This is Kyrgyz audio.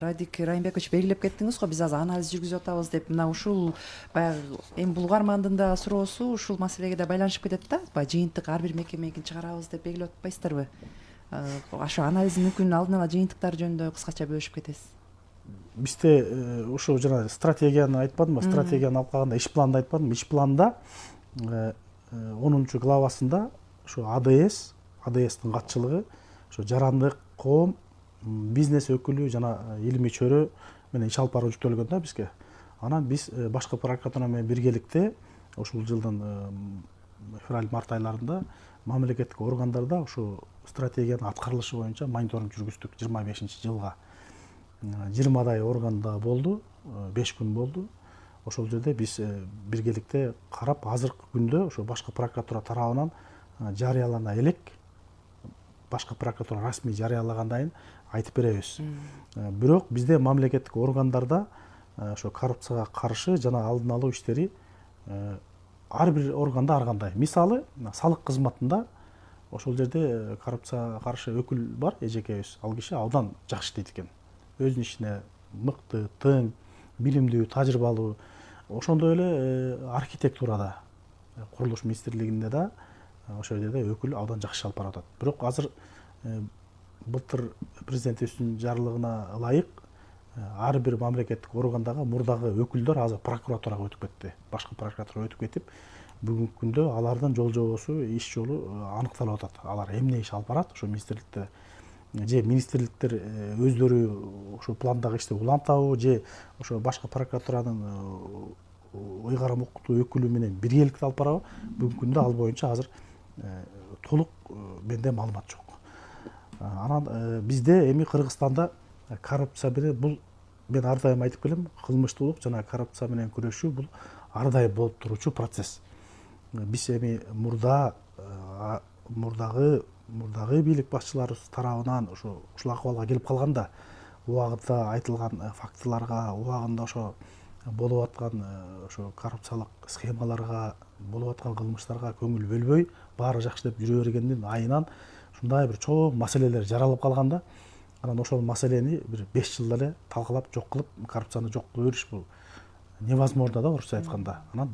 Радик Райымбекович белгилеп кеттиңиз го, биз азыр анализ жүргүзүп атабыз деп. Мына ушул баягы эми бул угармандын да суроосу ушул маселеге да байланышып кетет да. Баягы жыйынтык ар бир мекемеге чыгарабыз деп белгилеп атпайсыздарбы? Ошо анализдин мүмкүн алдын ала жыйынтыктары жөнүндө кыскача бөлүшүп кетесиз. Бизде ошо жана стратегияны айтпадымбы, стратегияны алып калганда иш планды айтпадымбы, иш планда 10-главасында ошо АДСтин катчылыгы, ошо жарандык коом, бизнес өкүлү жана илимий чөрө менен иш алып баруу жүктөлгөн да бизге. Анан биз башкы прокуратура менен биргеликте ушул жылдын февраль-март айларында мамлекеттик органдарда ошо стратегиянын аткарылышы боюнча мониторинг жүргүздүк 25-жылга. 20 органда болду, 5 күн болду. Ошол жерде биз биргеликте карап, азыркы күндө ошо башкы прокуратура тарабынан жарыялана элек, башкы прокуратура расмий жарыялагандан айтып беребиз. Бирок бизде мамлекеттик органдарда ошо коррупцияга каршы жана алдын алуу иштери ар бир органда ар кандай. Мисалы, салык кызматында ошол жерде коррупцияга каршы өкүл бар, эжекебиз. Ал киши абдан жакшы иштейт экен. Өзүнүн ишине мыкты, тың, билимдүү, тажрыйбалуу. Ошондой эле архитектурада, курулуш министрлигинде да ошол жерде өкүл абдан жакшы алып барып атат. Бирок азыр былтыр президентибиздин жарлыгына ылайык ар бир мамлекеттик органдагы мурдагы өкүлдөр азыр прокуратурага өтүп кетти. Башкы прокуратурага өтүп кетип, бүгүнкү күндө алардын жол жобосу, иш жолу аныкталып атат. Алар эмне иш алып барат, ошо министрликте же министрликтер өздөрү ошо пландагы ишти улантабы, же ошо башкы прокуратуранын ыйгарым укуктуу өкүлү менен биргеликте алып барабы, бүгүнкү күндө ал боюнча азыр толук менде маалымат жок. Анан бизде эми Кыргызстанда коррупция менен бул, мен ар дайым айтып келем, кылмыштуулук жана коррупция менен күрөшүү бул ар дайым болуп туручу процесс. Биз эми мурдагы бийлик башчыларыбыз тарабынан ушул акыбалга келип калганда, убагында айтылган фактыларга, убагында ошо болуп аткан ошо коррупциялык схемаларга, болуп аткан кылмыштарга көңүл бөлбөй, баары жакшы деп жүрө бергендин айынан ушундай бир чоң маселелер жаралып калганда, анан ошол маселени бир 5 жылда эле талкалап жок кылып, коррупцияны жок кыла бериш бул невозможно да, орусча айтканда. Анан